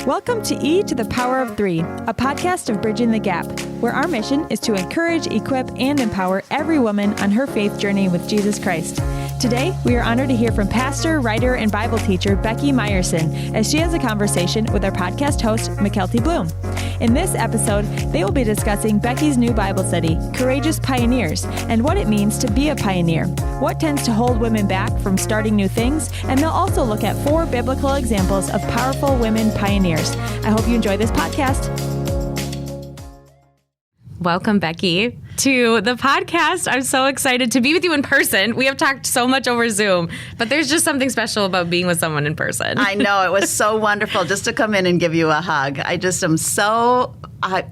Welcome to E to the Power of Three, a podcast of Bridging the Gap, where our mission is to encourage, equip, and empower every woman on her faith journey with Jesus Christ. Today, we are honored to hear from pastor, writer, and Bible teacher Becky Meyerson as she has a conversation with our podcast host, McKelty Bloom. In this episode, they will be discussing Becky's new Bible study, Courageous Pioneers, and what it means to be a pioneer, what tends to hold women back from starting new things, and they'll also look at 4 biblical examples of powerful women pioneers. I hope you enjoy this podcast. Welcome, Becky, to the podcast. I'm so excited to be with you in person. We have talked so much over Zoom, but there's just something special about being with someone in person. I know. It was so wonderful just to come in and give you a hug. I just am so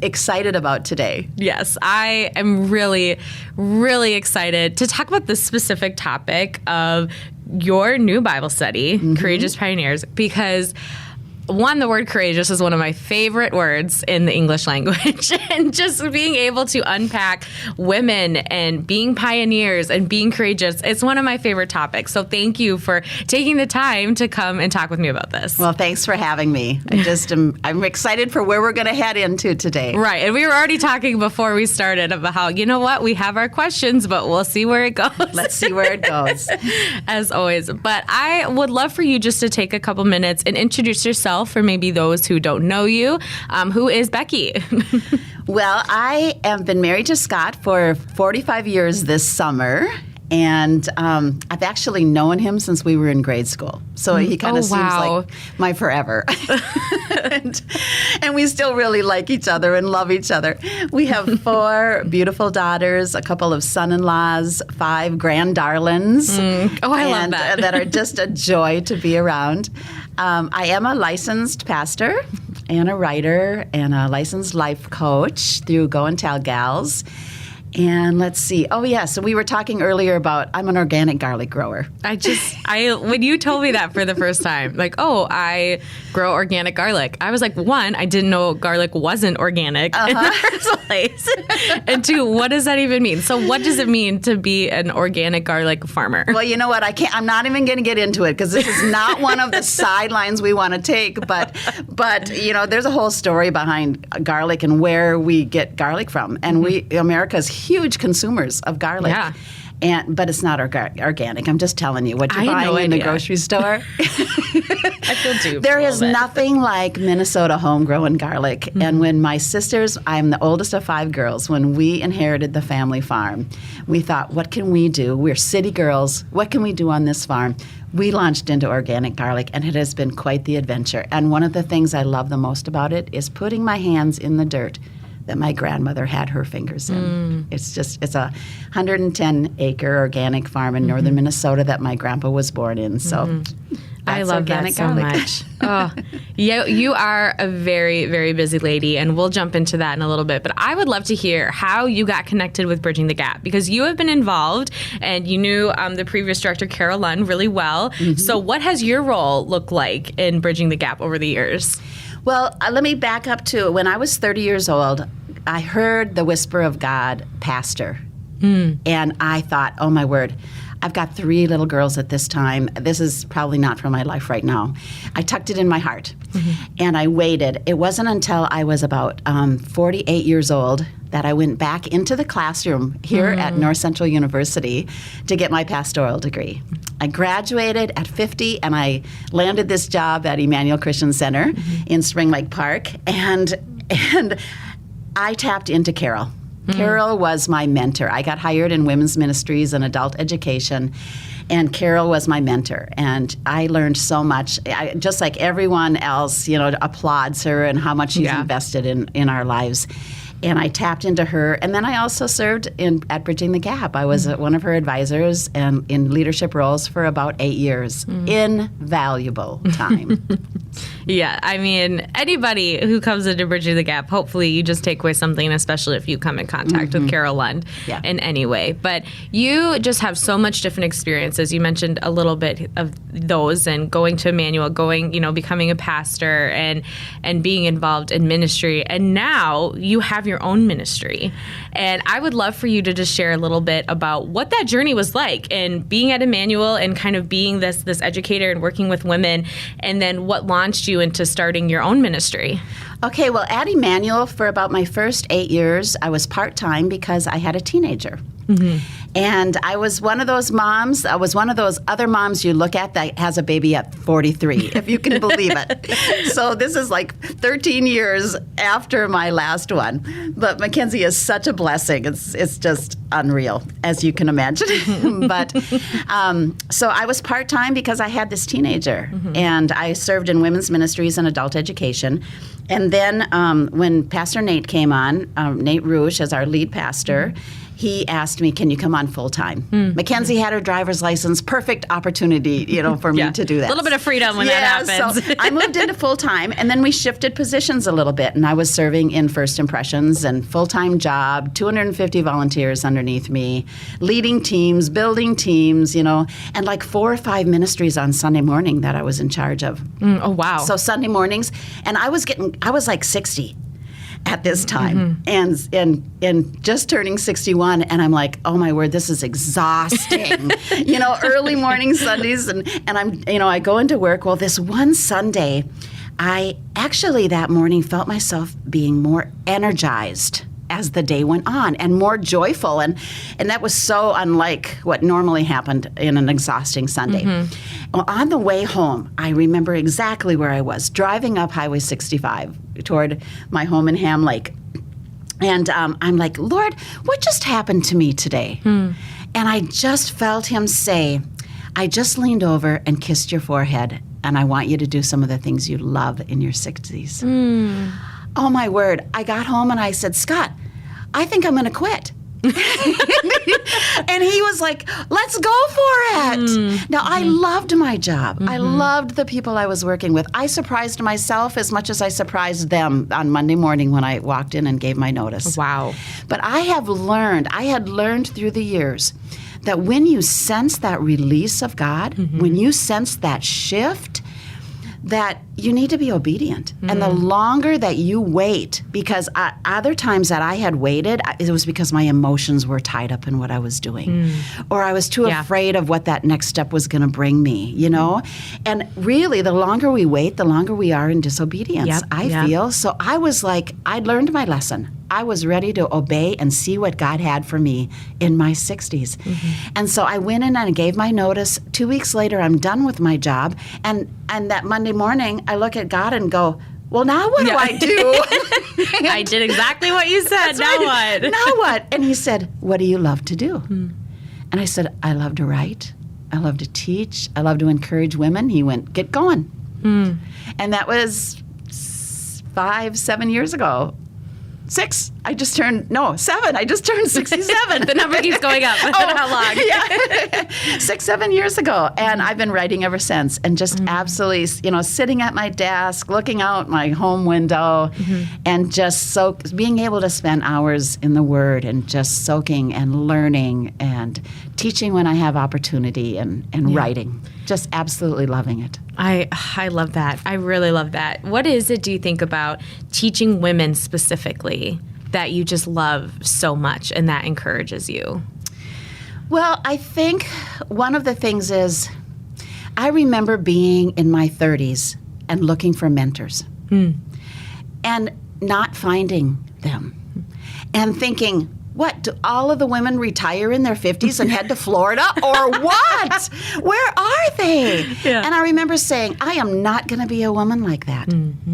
excited about today. Yes, I am really, really excited to talk about this specific topic of your new Bible study, Courageous Pioneers, because one, the word courageous is one of my favorite words in the English language. And just being able to unpack women and being pioneers and being courageous, it's one of my favorite topics. So thank you for taking the time to come and talk with me about this. Well, thanks for having me. I'm excited for where we're going to head into today. Right. And we were already talking before we started about how, you know what, we have our questions, but we'll see where it goes. Let's see where it goes. As always. But I would love for you just to take a couple minutes and introduce yourself for maybe those who don't know you. Who is Becky? Well, I have been married to Scott for 45 years this summer. And I've actually known him since we were in grade school. So he kind of seems like my forever. and we still really like each other and love each other. We have 4 beautiful daughters, a couple of son-in-laws, 5 grand darlings. I love that. that are just a joy to be around. I am a licensed pastor and a writer and a licensed life coach through Go and Tell Gals. And let's see. Oh, yeah. So we were talking earlier about I'm an organic garlic grower. When you told me that for the first time, like, oh, I grow organic garlic. I was like, 1, I didn't know garlic wasn't organic in the first place. And 2, what does that even mean? So what does it mean to be an organic garlic farmer? Well, you know what? I'm not even going to get into it because this is not one of the sidelines we want to take. But you know, there's a whole story behind garlic and where we get garlic from. And America's huge consumers of garlic. Yeah. But it's not organic. I'm just telling you what you're buying in the grocery store. I feel duped. There is nothing like Minnesota homegrown garlic. And when my sisters, I'm the oldest of 5 girls, when we inherited the family farm, we thought, what can we do? We're city girls. What can we do on this farm? We launched into organic garlic, and it has been quite the adventure. And one of the things I love the most about it is putting my hands in the dirt that my grandmother had her fingers in. It's a 110-acre organic farm in northern Minnesota that my grandpa was born in. So I love that so much. Oh, you are a very, very busy lady, and we'll jump into that in a little bit. But I would love to hear how you got connected with Bridging the Gap, because you have been involved, and you knew the previous director, Carol Lund, really well. So what has your role looked like in Bridging the Gap over the years? Well, let me back up to when I was 30 years old, I heard the whisper of God, pastor. And I thought, oh, my word, I've got 3 little girls at this time. This is probably not for my life right now. I tucked it in my heart, and I waited. It wasn't until I was about 48 years old that I went back into the classroom here at North Central University to get my pastoral degree. I graduated at 50, and I landed this job at Emmanuel Christian Center in Spring Lake Park, and I tapped into Carol. Carol was my mentor. I got hired in women's ministries and adult education, and Carol was my mentor. And I learned so much. Just like everyone else, applauds her and how much she's invested in our lives. And I tapped into her. And then I also served at Bridging the Gap. I was one of her advisors and in leadership roles for about 8 years. Invaluable time. Yeah, I mean, anybody who comes into Bridging the Gap, hopefully you just take away something, especially if you come in contact with Carol Lund in any way. But you just have so much different experiences. You mentioned a little bit of those, and going to Emmanuel, becoming a pastor and being involved in ministry. And now you have your your own ministry. And I would love for you to just share a little bit about what that journey was like and being at Emmanuel and kind of being this educator and working with women, and then what launched you into starting your own ministry. Okay, well, at Emmanuel, for about my first 8 years, I was part-time because I had a teenager. And I was one of those moms, I was one of those other moms you look at that has a baby at 43, if you can believe it. So this is like 13 years after my last one. But Mackenzie is such a blessing. It's just unreal, as you can imagine. But so I was part-time because I had this teenager. And I served in women's ministries and adult education. And then when Pastor Nate came on, Nate Rouge as our lead pastor, he asked me, can you come on full-time? Mackenzie had her driver's license, perfect opportunity, for me to do that. A little bit of freedom when that happens. So I moved into full-time, and then we shifted positions a little bit, and I was serving in First Impressions and full-time job, 250 volunteers underneath me, leading teams, building teams, and like 4 or 5 ministries on Sunday morning that I was in charge of. Oh, wow. So Sunday mornings, and I was like 60 at this time, and just turning 61, and I'm like, oh my word, this is exhausting. Early morning Sundays, and I'm, I go into work. Well, this one Sunday, I actually that morning felt myself being more energized as the day went on and more joyful, and that was so unlike what normally happened in an exhausting Sunday. Well, on the way home, I remember exactly where I was, driving up Highway 65 toward my home in Ham Lake. And I'm like, Lord, what just happened to me today? And I just felt him say, I just leaned over and kissed your forehead, and I want you to do some of the things you love in your 60s. Oh, my word. I got home and I said, Scott, I think I'm going to quit. And he was like, let's go for it. Now, I loved my job. I loved the people I was working with. I surprised myself as much as I surprised them on Monday morning when I walked in and gave my notice. Wow. But I had learned through the years that when you sense that release of God, when you sense that shift, that you need to be obedient. And the longer that you wait, because other times that I had waited, it was because my emotions were tied up in what I was doing. Or I was too afraid of what that next step was going to bring me, And really, the longer we wait, the longer we are in disobedience, I feel. So I was like, I'd learned my lesson. I was ready to obey and see what God had for me in my 60s. And so I went in and I gave my notice. 2 weeks later, I'm done with my job. And that Monday morning, I look at God and go, well, now what do I do? I did exactly what you said. Now what? Now what? And he said, what do you love to do? And I said, I love to write. I love to teach. I love to encourage women. He went, get going. And that was 5-7 years ago. 7. I just turned 67. The number keeps going up. How long? 6-7 years ago. And I've been writing ever since. And just absolutely, sitting at my desk, looking out my home window, and just being able to spend hours in the Word and just soaking and learning and teaching when I have opportunity and writing. Just absolutely loving it. I love that. I really love that. What is it, do you think, about teaching women specifically that you just love so much and that encourages you? Well, I think one of the things is I remember being in my 30s and looking for mentors and not finding them and thinking, what, do all of the women retire in their 50s and head to Florida or what? Where are they? And I remember saying, I am not going to be a woman like that.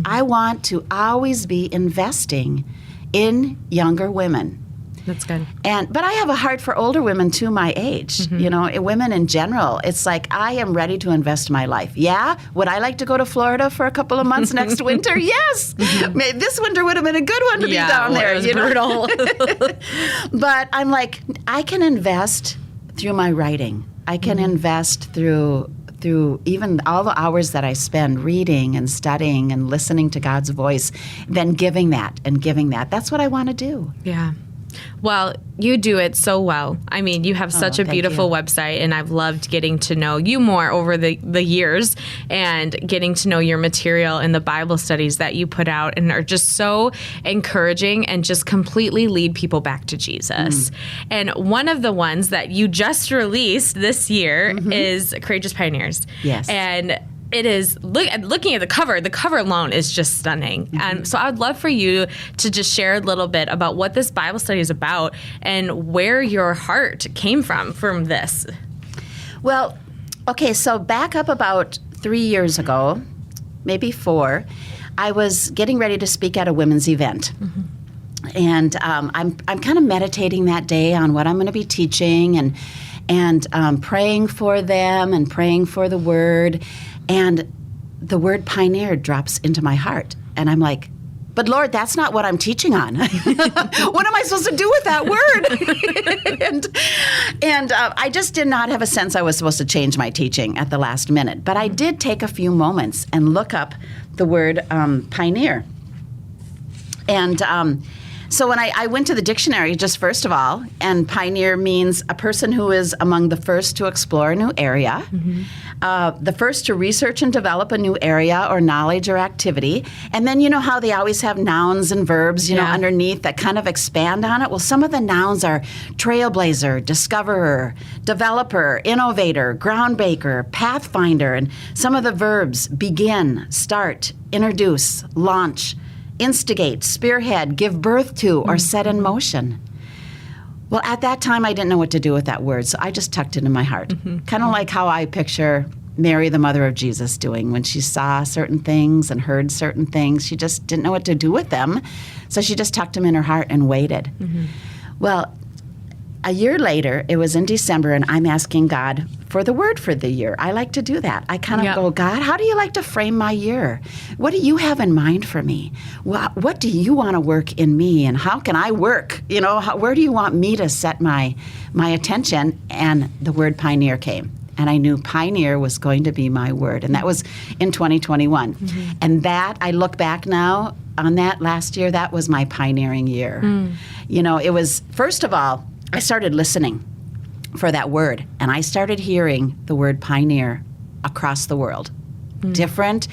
I want to always be investing in younger women. That's good. But I have a heart for older women too, my age. Women in general. It's like I am ready to invest my life. Yeah, would I like to go to Florida for a couple of months next winter? Yes. This winter would have been a good one to be down there. It was brutal. But I'm like, I can invest through my writing. I can invest through even all the hours that I spend reading and studying and listening to God's voice, then giving that. That's what I want to do. Yeah. Well, you do it so well. I mean, you have such a beautiful website, and I've loved getting to know you more over the years and getting to know your material and the Bible studies that you put out, and are just so encouraging and just completely lead people back to Jesus. And one of the ones that you just released this year is Courageous Pioneers. Yes. And it is, looking at the cover alone is just stunning. So I would love for you to just share a little bit about what this Bible study is about and where your heart came from this. Well, okay, so back up about 3 years ago, maybe 4, I was getting ready to speak at a women's event. And I'm kind of meditating that day on what I'm going to be teaching and praying for them and praying for the word. And the word pioneer drops into my heart. And I'm like, but Lord, that's not what I'm teaching on. What am I supposed to do with that word? and I just did not have a sense I was supposed to change my teaching at the last minute. But I did take a few moments and look up the word pioneer. And so when I went to the dictionary, just first of all, and pioneer means a person who is among the first to explore a new area, the first to research and develop a new area or knowledge or activity. And then you know how they always have nouns and verbs, you know, underneath that kind of expand on it? Well, some of the nouns are trailblazer, discoverer, developer, innovator, groundbreaker, pathfinder, and some of the verbs begin, start, introduce, launch, instigate, spearhead, give birth to, or set in motion. Well, at that time, I didn't know what to do with that word, so I just tucked it in my heart. Kind of like how I picture Mary, the mother of Jesus, doing when she saw certain things and heard certain things. She just didn't know what to do with them, so she just tucked them in her heart and waited. Well, a year later, it was in December, and I'm asking God for the word for the year. I like to do that. I kind of go, God, how do you like to frame my year? What do you have in mind for me? What do you want to work in me, and how can I work? You know, where do you want me to set my attention? And the word pioneer came. And I knew pioneer was going to be my word. And that was in 2021. And that, I look back now on that last year, that was my pioneering year. You know, it was, first of all, I started listening for that word, and I started hearing the word pioneer across the world. Different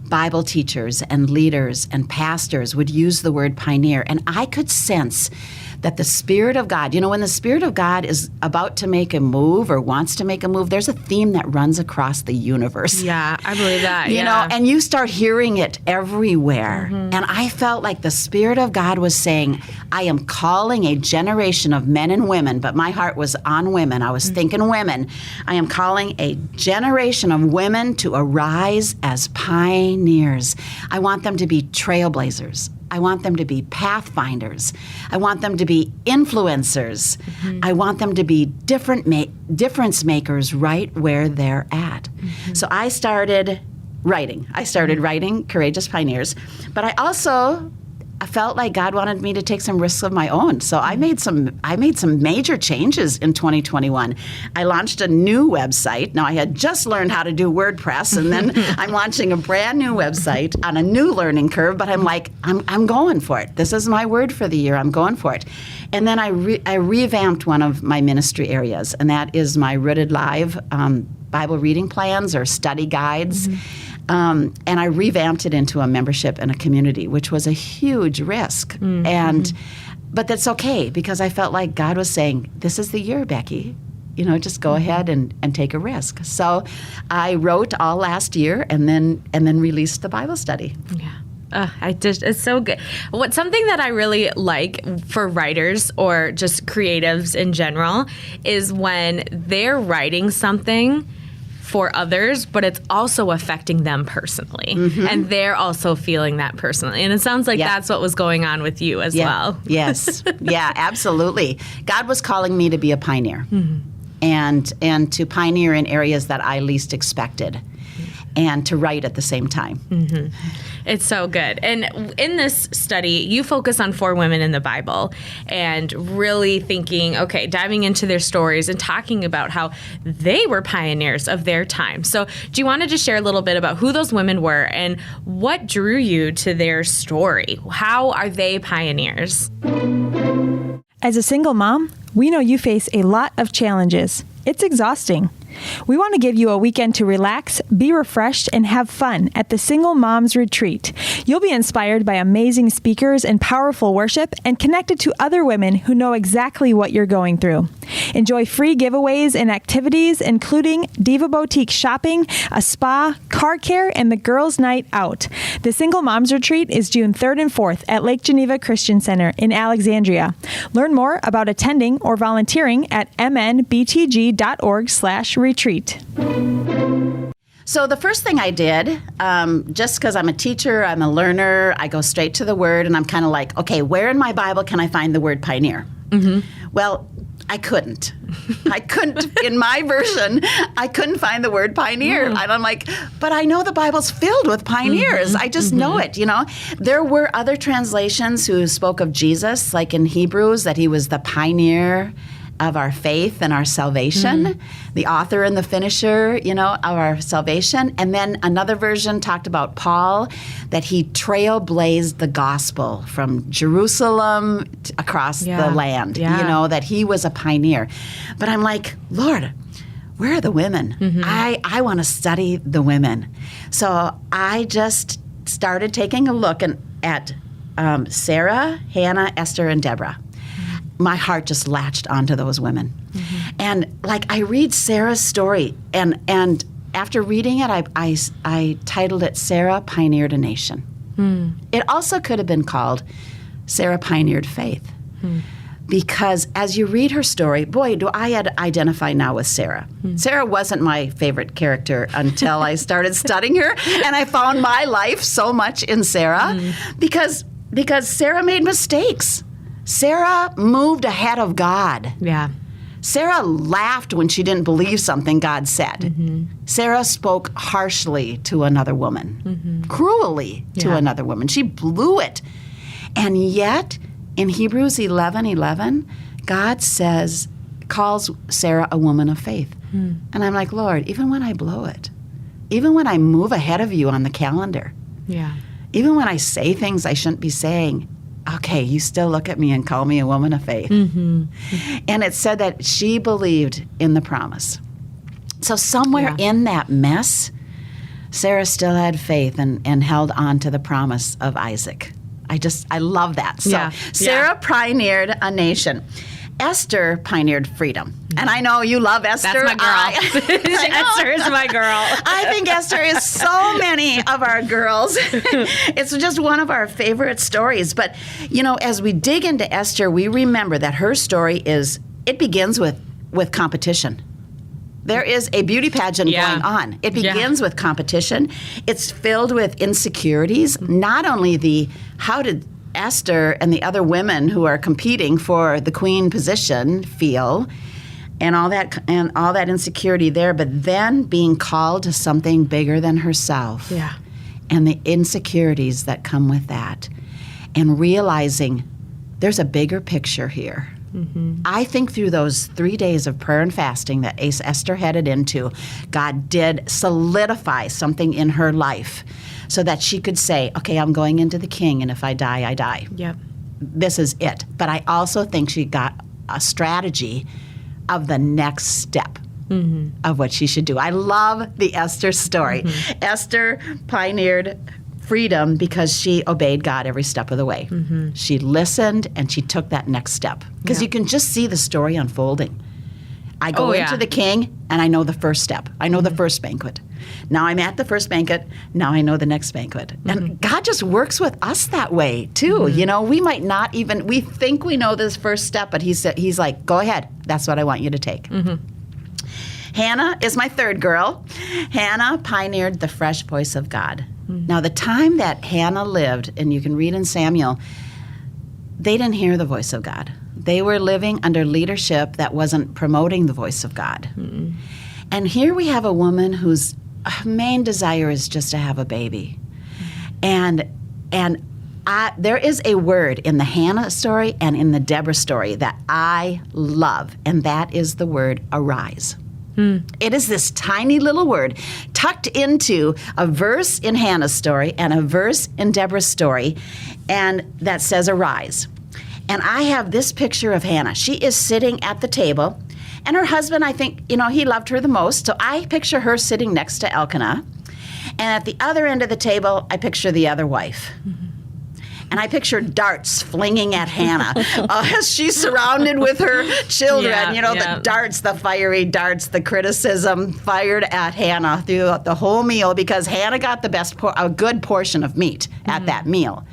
Bible teachers and leaders and pastors would use the word pioneer, and I could sense that the Spirit of God, you know, when the Spirit of God is about to make a move or wants to make a move, there's a theme that runs across the universe. Yeah, I believe that. You know, and you start hearing it everywhere. And I felt like the Spirit of God was saying, I am calling a generation of men and women, but my heart was on women. I was thinking women. I am calling a generation of women to arise as pioneers. I want them to be trailblazers. I want them to be pathfinders. I want them to be influencers. I want them to be difference makers right where they're at. So I started writing. Courageous Pioneers. But I also felt like God wanted me to take some risks of my own. So I made some major changes in 2021. I launched a new website. Now, I had just learned how to do WordPress, and then I'm launching a brand new website on a new learning curve, but I'm like, I'm going for it. This is my word for the year. I'm going for it. And then I revamped one of my ministry areas, and that is my Rooted Live Bible reading plans or study guides. And I revamped it into a membership and a community, which was a huge risk. But that's okay, because I felt like God was saying, this is the year, Becky. You know, just go ahead and take a risk. So I wrote all last year and then released the Bible study. Yeah. It's so good. Something that I really like for writers or just creatives in general is when they're writing something for others, but it's also affecting them personally. And they're also feeling that personally. And it sounds like that's what was going on with you as well. Yes. Yeah, absolutely. God was calling me to be a pioneer and to pioneer in areas that I least expected and to write at the same time. It's so good. And in this study, you focus on 4 women in the Bible and really thinking, okay, diving into their stories and talking about how they were pioneers of their time. So do you want to just share a little bit about who those women were and what drew you to their story? How are they pioneers? As a single mom, we know you face a lot of challenges. It's exhausting. We want to give you a weekend to relax, be refreshed, and have fun at the Single Moms Retreat. You'll be inspired by amazing speakers and powerful worship and connected to other women who know exactly what you're going through. Enjoy free giveaways and activities, including Diva Boutique shopping, a spa, car care, and the girls' night out. The Single Moms Retreat is June 3rd and 4th at Lake Geneva Christian Center in Alexandria. Learn more about attending or volunteering at mnbtg.org/retreat. So the first thing I did, just because I'm a teacher, I'm a learner, I go straight to the word, and I'm kind of like, okay, where in my Bible can I find the word pioneer? Well, I couldn't. In my version, I couldn't find the word pioneer. And I'm like, but I know the Bible's filled with pioneers. I just know it, There were other translations who spoke of Jesus, like in Hebrews, that he was the pioneer of our faith and our salvation, the author and the finisher, of our salvation. And then another version talked about Paul, that he trailblazed the gospel from Jerusalem across the land, that he was a pioneer. But I'm like, Lord, where are the women? I want to study the women. So I just started taking a look at Sarah, Hannah, Esther, and Deborah. My heart just latched onto those women. And I read Sarah's story, and after reading it, I titled it Sarah Pioneered a Nation. It also could have been called Sarah Pioneered Faith. Because as you read her story, boy, do I identify now with Sarah. Sarah wasn't my favorite character until I started studying her, and I found my life so much in Sarah because Sarah made mistakes. Sarah moved ahead of God. Yeah. Sarah laughed when she didn't believe something God said. Sarah spoke harshly to another woman, cruelly to another woman. She blew it. And yet, in Hebrews 11:11, God calls Sarah a woman of faith. And I'm like, Lord, even when I blow it, even when I move ahead of you on the calendar, even when I say things I shouldn't be saying, okay, you still look at me and call me a woman of faith. And it said that she believed in the promise. So somewhere in that mess, Sarah still had faith and held on to the promise of Isaac. I love that. So Sarah pioneered a nation. Esther pioneered freedom. And I know you love Esther. That's my girl. Esther is my girl. I think Esther is so many of our girls. It's just one of our favorite stories. But, as we dig into Esther, we remember that her story begins with competition. There is a beauty pageant going on. It begins with competition. It's filled with insecurities. Not only how did Esther and the other women who are competing for the queen position feel, and all that insecurity there, but then being called to something bigger than herself, and the insecurities that come with that, and realizing there's a bigger picture here. I think through those 3 days of prayer and fasting that Esther headed into, God did solidify something in her life so that she could say, okay, I'm going into the king, and if I die, I die. Yep. This is it. But I also think she got a strategy of the next step of what she should do. I love the Esther story. Esther pioneered freedom because she obeyed God every step of the way. She listened, and she took that next step. Because you can just see the story unfolding. I go into the king, and I know the first step. I know the first banquet. Now I'm at the first banquet. Now I know the next banquet. And God just works with us that way, too. We might not even, we think we know this first step, but he's like, go ahead. That's what I want you to take. Hannah is my third girl. Hannah pioneered the fresh voice of God. Now, the time that Hannah lived, and you can read in Samuel, they didn't hear the voice of God. They were living under leadership that wasn't promoting the voice of God. And here we have a woman whose main desire is just to have a baby. And there is a word in the Hannah story and in the Deborah story that I love, and that is the word arise. It is this tiny little word tucked into a verse in Hannah's story and a verse in Deborah's story, and that says arise. And I have this picture of Hannah. She is sitting at the table, and her husband, I think, he loved her the most. So I picture her sitting next to Elkanah. And at the other end of the table, I picture the other wife. And I picture darts flinging at Hannah as she's surrounded with her children. The darts, the fiery darts, the criticism fired at Hannah throughout the whole meal, because Hannah got a good portion of meat at that meal.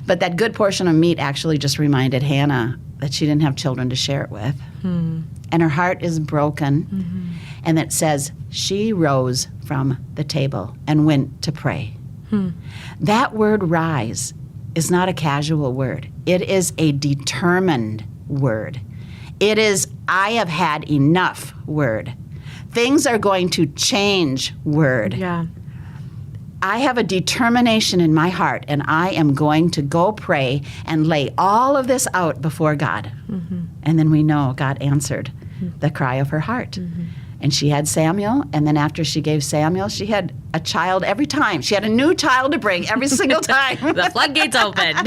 But that good portion of meat actually just reminded Hannah that she didn't have children to share it with. And her heart is broken. And it says she rose from the table and went to pray. That word rise is not a casual word. It is a determined word. It is, I have had enough word. Things are going to change word. Yeah. I have a determination in my heart, and I am going to go pray and lay all of this out before God. And then we know God answered the cry of her heart. And she had Samuel, and then after she gave Samuel, she had a child every time. She had a new child to bring every single time. The floodgates opened.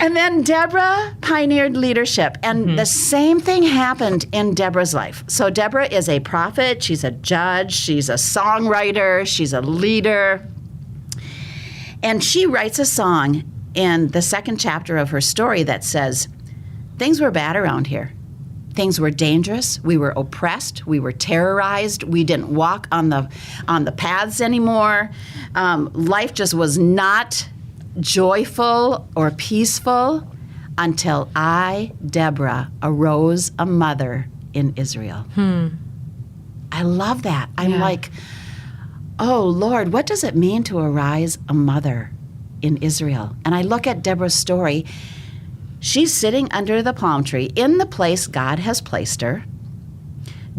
And then Deborah pioneered leadership, and the same thing happened in Deborah's life. So Deborah is a prophet, she's a judge, she's a songwriter, she's a leader. And she writes a song in the second chapter of her story that says, things were bad around here. Things were dangerous. We were oppressed. We were terrorized. We didn't walk on the paths anymore. Life just was not joyful or peaceful until I, Deborah, arose a mother in Israel. I love that. I'm like, oh, Lord, what does it mean to arise a mother in Israel? And I look at Deborah's story. She's sitting under the palm tree in the place God has placed her,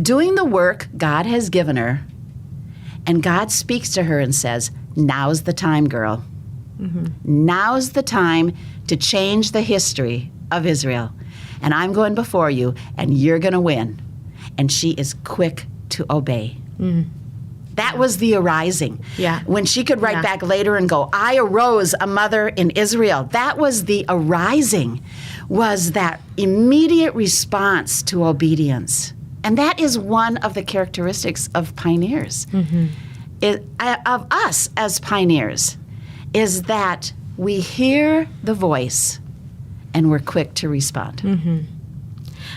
doing the work God has given her, and God speaks to her and says, now's the time, girl. Now's the time to change the history of Israel. And I'm going before you, and you're going to win. And she is quick to obey. That was the arising. When she could write back later and go, I arose a mother in Israel. That was the arising, was that immediate response to obedience. And that is one of the characteristics of pioneers, of us as pioneers, is that we hear the voice and we're quick to respond.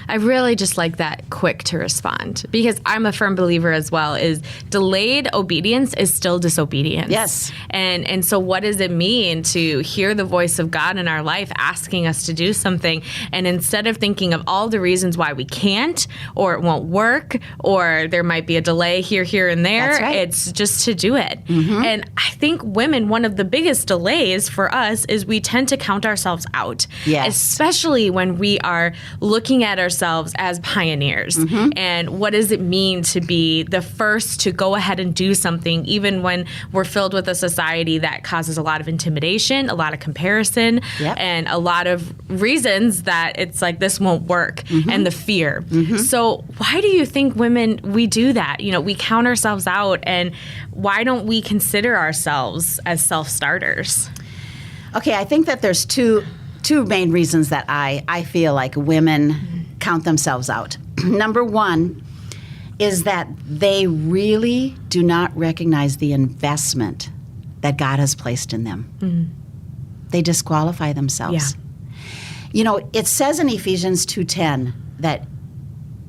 I really just like that quick to respond, because I'm a firm believer as well is delayed obedience is still disobedience. Yes. And so what does it mean to hear the voice of God in our life asking us to do something, and instead of thinking of all the reasons why we can't, or it won't work, or there might be a delay here and there, That's right. It's just to do it. And I think women, one of the biggest delays for us is we tend to count ourselves out. Yes. Especially when we are looking at ourselves as pioneers. And what does it mean to be the first to go ahead and do something, even when we're filled with a society that causes a lot of intimidation, a lot of comparison, and a lot of reasons that it's like this won't work, and the fear. So why do you think women, we do that? We count ourselves out, and why don't we consider ourselves as self-starters? Okay, I think that there's two main reasons that I feel like women count themselves out. Number one is that they really do not recognize the investment that God has placed in them. They disqualify themselves. It says in Ephesians 2:10 that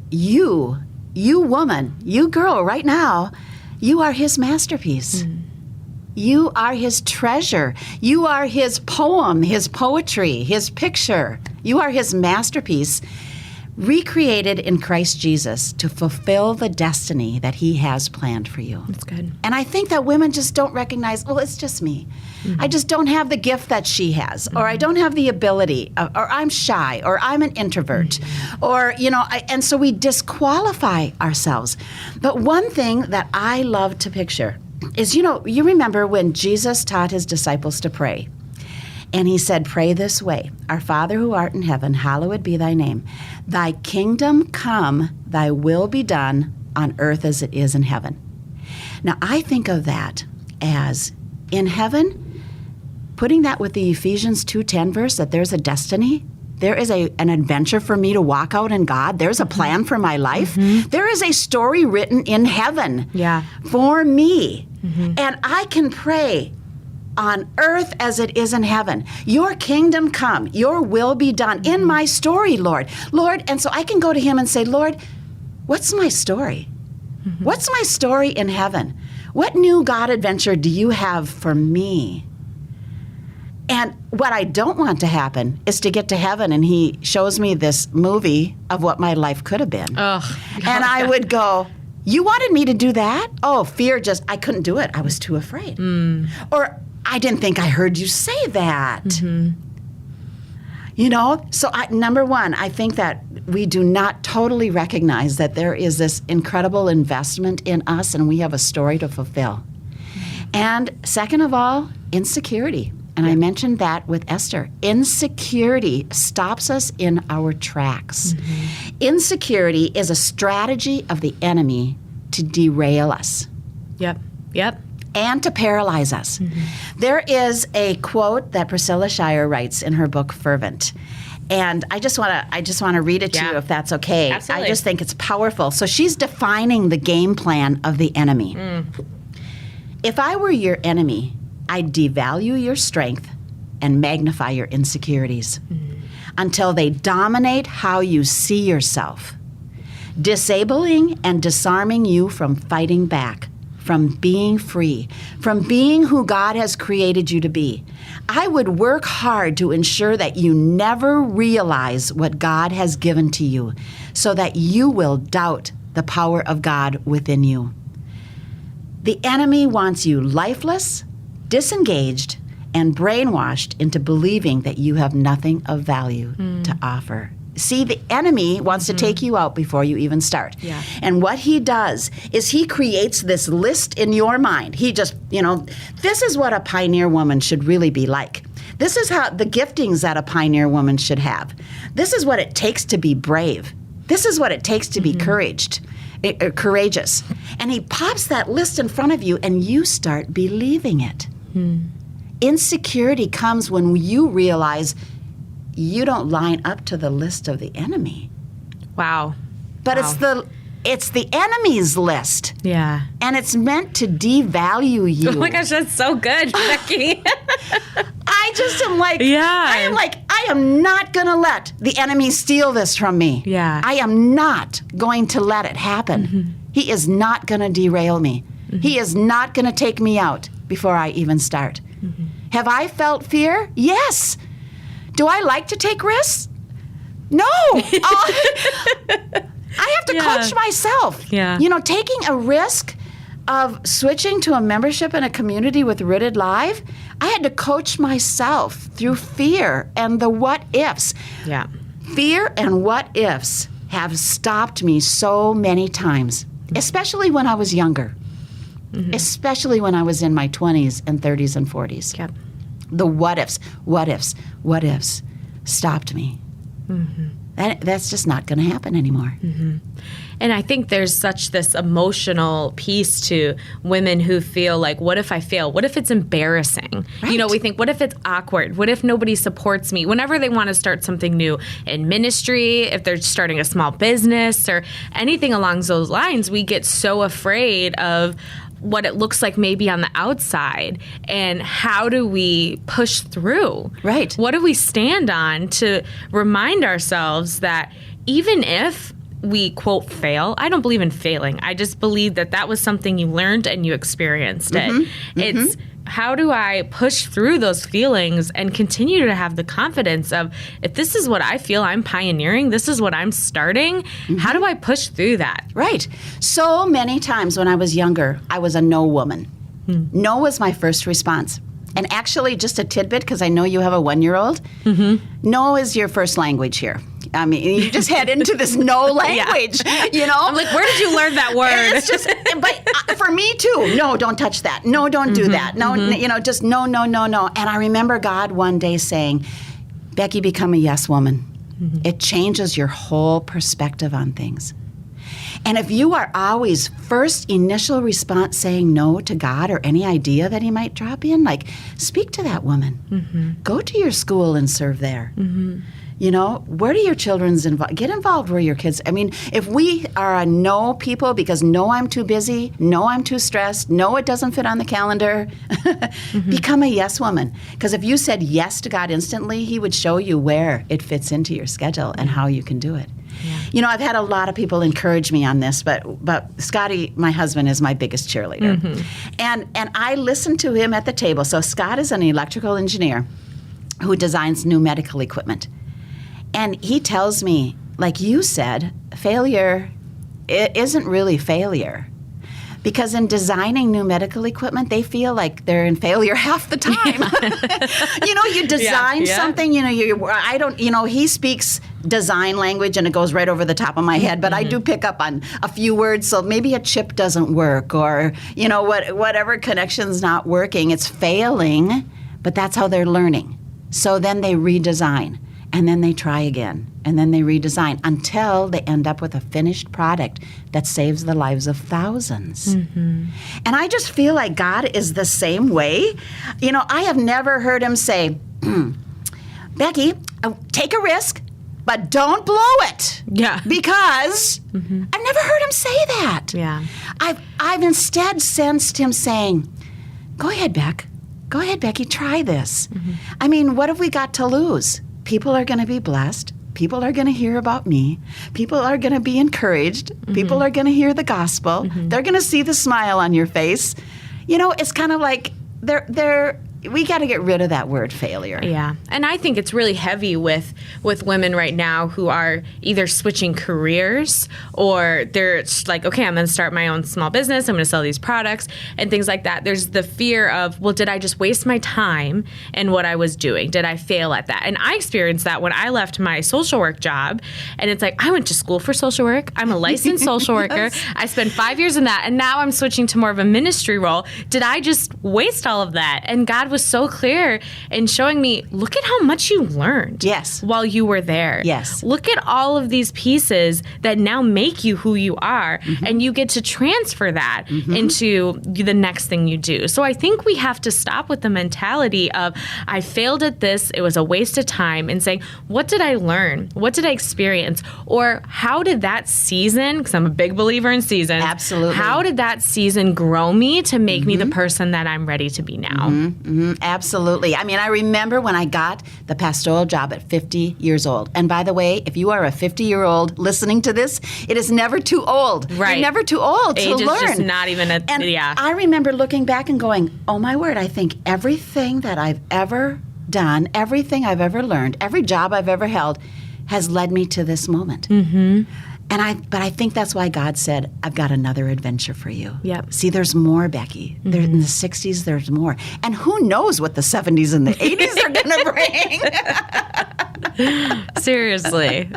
you woman, you girl right now, you are his masterpiece. You are his treasure. You are his poem, his poetry, his picture. You are his masterpiece, recreated in Christ Jesus to fulfill the destiny that he has planned for you. That's good. And I think that women just don't recognize, well, it's just me. I just don't have the gift that she has, or I don't have the ability, or I'm shy, or I'm an introvert, or, and so we disqualify ourselves. But one thing that I love to picture is, you remember when Jesus taught his disciples to pray. And he said, pray this way, our Father who art in heaven, hallowed be thy name. Thy kingdom come, thy will be done on earth as it is in heaven. Now, I think of that as in heaven, putting that with the Ephesians 2:10 verse, that there's a destiny, there is an adventure for me to walk out in God. There's a plan for my life. There is a story written in heaven for me. And I can pray on earth as it is in heaven. Your kingdom come, your will be done in my story, Lord. Lord, and so I can go to him and say, Lord, what's my story? What's my story in heaven? What new God adventure do you have for me? And what I don't want to happen is to get to heaven and he shows me this movie of what my life could have been. And I would go, you wanted me to do that? Oh, fear I couldn't do it. I was too afraid. Or I didn't think I heard you say that. You know, so number one, I think that we do not totally recognize that there is this incredible investment in us and we have a story to fulfill. And second of all, insecurity. And I mentioned that with Esther. Insecurity stops us in our tracks. Insecurity is a strategy of the enemy to derail us. And to paralyze us. There is a quote that Priscilla Shirer writes in her book Fervent. And I just want to read it to you if that's okay. Absolutely. I just think it's powerful. So she's defining the game plan of the enemy. If I were your enemy, I'd devalue your strength and magnify your insecurities until they dominate how you see yourself, disabling and disarming you from fighting back, from being free, from being who God has created you to be. I would work hard to ensure that you never realize what God has given to you so that you will doubt the power of God within you. The enemy wants you lifeless, disengaged, and brainwashed into believing that you have nothing of value to offer. See, the enemy wants to take you out before you even start. And what he does is he creates this list in your mind. He just, this is what a pioneer woman should really be like. This is how the giftings that a pioneer woman should have. This is what it takes to be brave. This is what it takes to be courageous. And he pops that list in front of you and you start believing it. Insecurity comes when you realize you don't line up to the list of the enemy. Wow. But it's the enemy's list. Yeah. And it's meant to devalue you. Oh my gosh, that's so good, Becky. I just am like, I am not going to let the enemy steal this from me. Yeah. I am not going to let it happen. He is not going to derail me. He is not going to take me out before I even start. Have I felt fear? Yes. Do I like to take risks? No. I have to coach myself. Taking a risk of switching to a membership in a community with Rooted Live, I had to coach myself through fear and the what ifs. Fear and what ifs have stopped me so many times, especially when I was younger. Especially when I was in my 20s and 30s and 40s. The what ifs stopped me. That's just not going to happen anymore. And I think there's such this emotional piece to women who feel like, what if I fail? What if it's embarrassing? Right. We think, what if it's awkward? What if nobody supports me? Whenever they want to start something new in ministry, if they're starting a small business or anything along those lines, we get so afraid of what it looks like maybe on the outside, and how do we push through? Right. What do we stand on to remind ourselves that even if we, quote, fail, I don't believe in failing. I just believe that was something you learned and you experienced it. It's how do I push through those feelings and continue to have the confidence of, if this is what I feel I'm pioneering, this is what I'm starting, how do I push through that? Right. So many times when I was younger, I was a no woman. No was my first response. And actually, just a tidbit, because I know you have a 1-year-old, no is your first language here. I mean, you just head into this no language, I'm like, where did you learn that word? It's just, but for me too, no, don't touch that. No, don't do that. No, just no. And I remember God one day saying, Becky, become a yes woman. It changes your whole perspective on things. And if you are always first initial response saying no to God or any idea that he might drop in, like, speak to that woman. Go to your school and serve there. You know, where do your children's involved? Get involved where your kids. I mean, if we are a no people because no, I'm too busy, no, I'm too stressed, no, it doesn't fit on the calendar, become a yes woman. Because if you said yes to God instantly, he would show you where it fits into your schedule and how you can do it. Yeah. You know, I've had a lot of people encourage me on this, but Scotty, my husband, is my biggest cheerleader. And I listen to him at the table. So Scott is an electrical engineer who designs new medical equipment. And he tells me, like you said, failure isn't really failure. Because in designing new medical equipment, they feel like they're in failure half the time. You know, you design something, you know, he speaks design language and it goes right over the top of my head, but I do pick up on a few words. So maybe a chip doesn't work or, you know, whatever connection's not working, it's failing, but that's how they're learning. So then they redesign. And then they try again, and then they redesign until they end up with a finished product that saves the lives of thousands. And I just feel like God is the same way. You know, I have never heard him say, Becky, take a risk, but don't blow it. Yeah. Because I've never heard him say that. Yeah. I've instead sensed him saying, go ahead, Beck. Go ahead, Becky, try this. I mean, what have we got to lose? People are going to be blessed. People are going to hear about me. People are going to be encouraged. People are going to hear the gospel. They're going to see the smile on your face. You know, it's kind of like we got to get rid of that word failure. Yeah. And I think it's really heavy with women right now who are either switching careers or they're like, okay, I'm going to start my own small business. I'm going to sell these products and things like that. There's the fear of, well, did I just waste my time in what I was doing? Did I fail at that? And I experienced that when I left my social work job. And it's like, I went to school for social work. I'm a licensed social worker. I spent 5 years in that. And now I'm switching to more of a ministry role. Did I just waste all of that? And God was so clear in showing me, look at how much you learned while you were there. Yes. Look at all of these pieces that now make you who you are, and you get to transfer that into the next thing you do. So I think we have to stop with the mentality of, I failed at this, it was a waste of time, and saying, what did I learn? What did I experience? Or how did that season, because I'm a big believer in seasons. Absolutely. How did that season grow me to make me the person that I'm ready to be now? Absolutely. I mean, I remember when I got the pastoral job at 50 years old. And by the way, if you are a 50-year-old listening to this, it is never too old. Right. You're never too old to learn. Age is just not even a, and I remember looking back and going, oh my word, I think everything that I've ever done, everything I've ever learned, every job I've ever held has led me to this moment. But I think that's why God said, I've got another adventure for you. Yep. See, there's more, Becky. There, in the 60s, there's more. And who knows what the 70s and the 80s are going to bring. Seriously.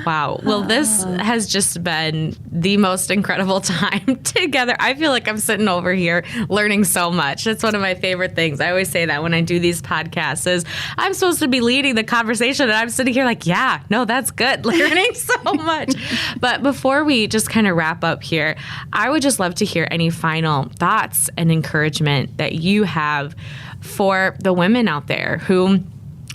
Wow. Well, this has just been the most incredible time together. I feel like I'm sitting over here learning so much. That's one of my favorite things. I always say that when I do these podcasts is I'm supposed to be leading the conversation and I'm sitting here like, yeah, no, that's good. Learning so much. But before we just kind of wrap up here, I would just love to hear any final thoughts and encouragement that you have for the women out there who,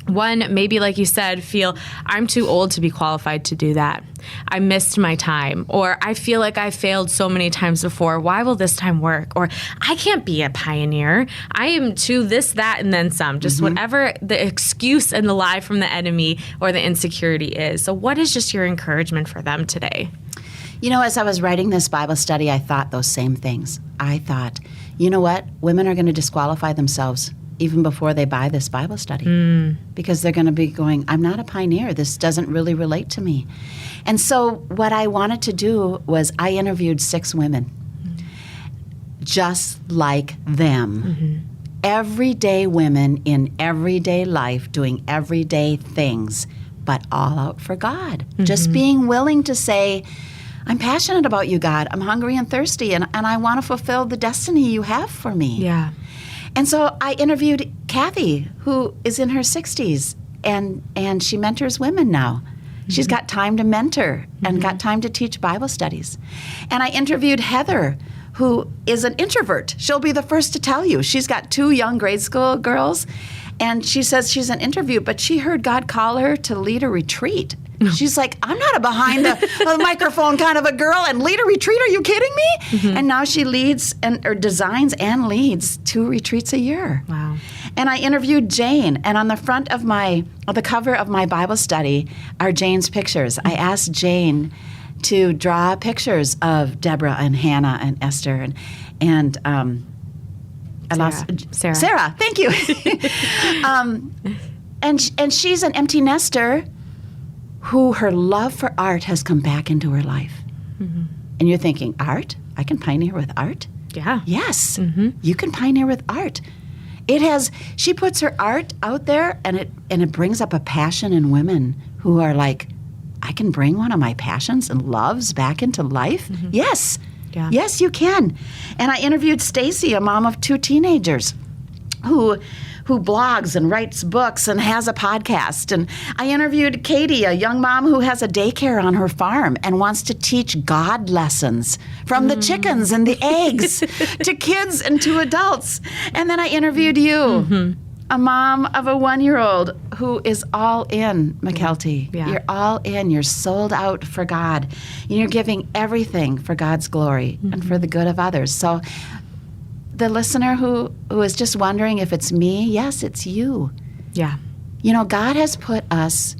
one, maybe like you said, feel I'm too old to be qualified to do that. I missed my time. Or I feel like I failed so many times before. Why will this time work? Or I can't be a pioneer. I am too this, that, and then some. Just whatever the excuse and the lie from the enemy or the insecurity is. So what is just your encouragement for them today? You know, as I was writing this Bible study, I thought those same things. I thought, you know what? Women are going to disqualify themselves even before they buy this Bible study because they're going to be going, I'm not a pioneer. This doesn't really relate to me. And so what I wanted to do was I interviewed 6 women just like them. Everyday women in everyday life doing everyday things, but all out for God. Just being willing to say, I'm passionate about you, God. I'm hungry and thirsty, and I want to fulfill the destiny you have for me. Yeah. And so I interviewed Kathy, who is in her 60s, and she mentors women now. She's got time to mentor and got time to teach Bible studies. And I interviewed Heather, who is an introvert. She'll be the first to tell you. She's got 2 young grade school girls, and she says she's an introvert, but she heard God call her to lead a retreat. She's like, I'm not a behind the microphone kind of a girl, and lead a retreat? Are you kidding me? And now she leads or designs and leads 2 retreats a year. Wow. And I interviewed Jane, and on the front of the cover of my Bible study are Jane's pictures. I asked Jane to draw pictures of Deborah and Hannah and Esther and Sarah. Sarah, thank you. And she's an empty nester who her love for art has come back into her life. And you're thinking, art? I can pioneer with art? Yeah. Yes, you can pioneer with art. She puts her art out there, and it brings up a passion in women who are like, I can bring one of my passions and loves back into life? Yes. Yeah. Yes, you can. And I interviewed Stacy, a mom of 2 teenagers, who blogs and writes books and has a podcast. And I interviewed Katie, a young mom who has a daycare on her farm and wants to teach God lessons from the chickens and the eggs to kids and to adults. And then I interviewed you, a mom of a 1-year-old who is all in, McKelty. Yeah. You're all in. You're sold out for God. You're giving everything for God's glory and for the good of others. So the listener who is just wondering if it's me, yes, it's you. Yeah. You know, God has put us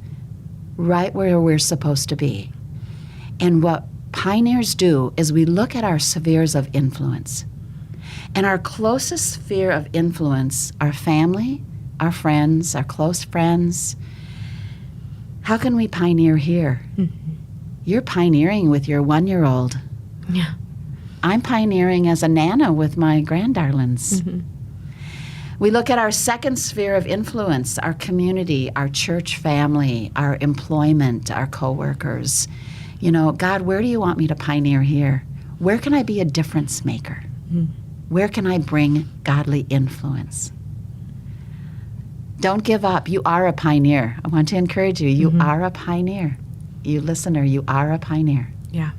right where we're supposed to be. And what pioneers do is we look at our spheres of influence. And our closest sphere of influence, our family, our friends, our close friends. How can we pioneer here? You're pioneering with your 1-year-old. Yeah. I'm pioneering as a nana with my granddarlings. We look at our second sphere of influence, our community, our church family, our employment, our coworkers. You know, God, where do you want me to pioneer here? Where can I be a difference maker? Where can I bring godly influence? Don't give up. You are a pioneer. I want to encourage you. You are a pioneer. You listener, you are a pioneer. Yeah.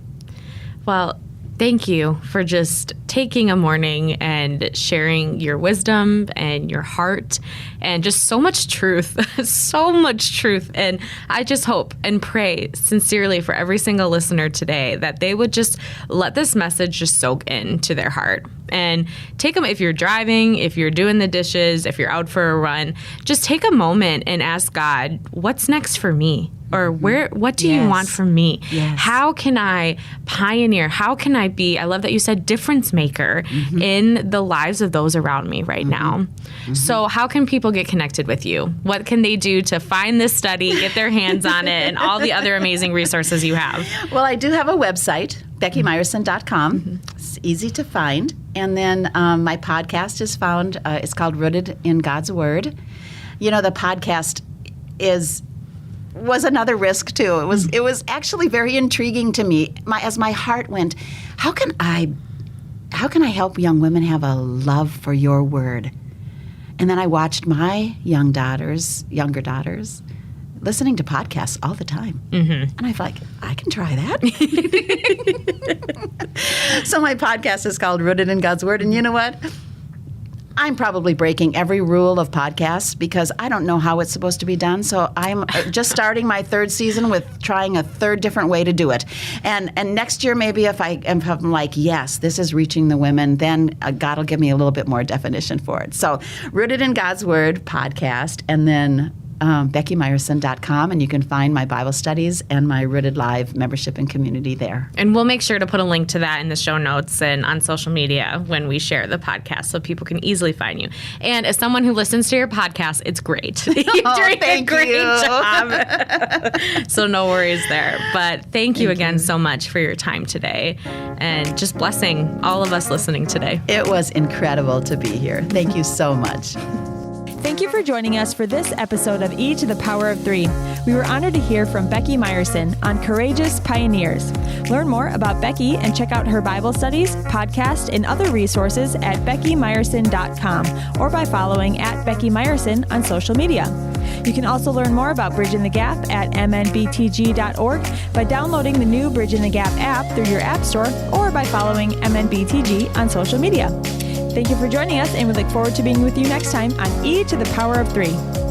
Well, thank you for just taking a morning and sharing your wisdom and your heart and just so much truth, so much truth. And I just hope and pray sincerely for every single listener today that they would just let this message just soak into their heart. And take them, if you're driving, if you're doing the dishes, if you're out for a run, just take a moment and ask God, what's next for me? Or what do you want from me? Yes. How can I pioneer? How can I be, I love that you said difference maker in the lives of those around me right now. So how can people get connected with you? What can they do to find this study, get their hands on it, and all the other amazing resources you have? Well, I do have a website, BeckyMeyerson.com. It's easy to find. And then my podcast is found, it's called Rooted in God's Word. You know, the podcast was another risk too. It was actually very intriguing to me. As my heart went, how can I help young women have a love for your word? And then I watched my younger daughters, listening to podcasts all the time. And I felt like, I can try that. So my podcast is called Rooted in God's Word. And you know what? I'm probably breaking every rule of podcasts because I don't know how it's supposed to be done. So I'm just starting my 3rd season with trying a 3rd different way to do it. And next year, maybe if I'm like, yes, this is reaching the women, then God will give me a little bit more definition for it. So Rooted in God's Word podcast, and then BeckyMeyerson.com, and you can find my Bible studies and my Rooted Live membership and community there. And we'll make sure to put a link to that in the show notes and on social media when we share the podcast so people can easily find you. And as someone who listens to your podcast, it's great. You're doing a great job. So no worries there. But thank you again so much for your time today and just blessing all of us listening today. It was incredible to be here. Thank you so much. Thank you for joining us for this episode of E to the Power of 3. We were honored to hear from Becky Meyerson on Courageous Pioneers. Learn more about Becky and check out her Bible studies, podcast, and other resources at beckymeyerson.com or by following at Becky Meyerson on social media. You can also learn more about Bridging the Gap at mnbtg.org by downloading the new Bridging the Gap app through your app store or by following MNBTG on social media. Thank you for joining us, and we look forward to being with you next time on E to the Power of 3.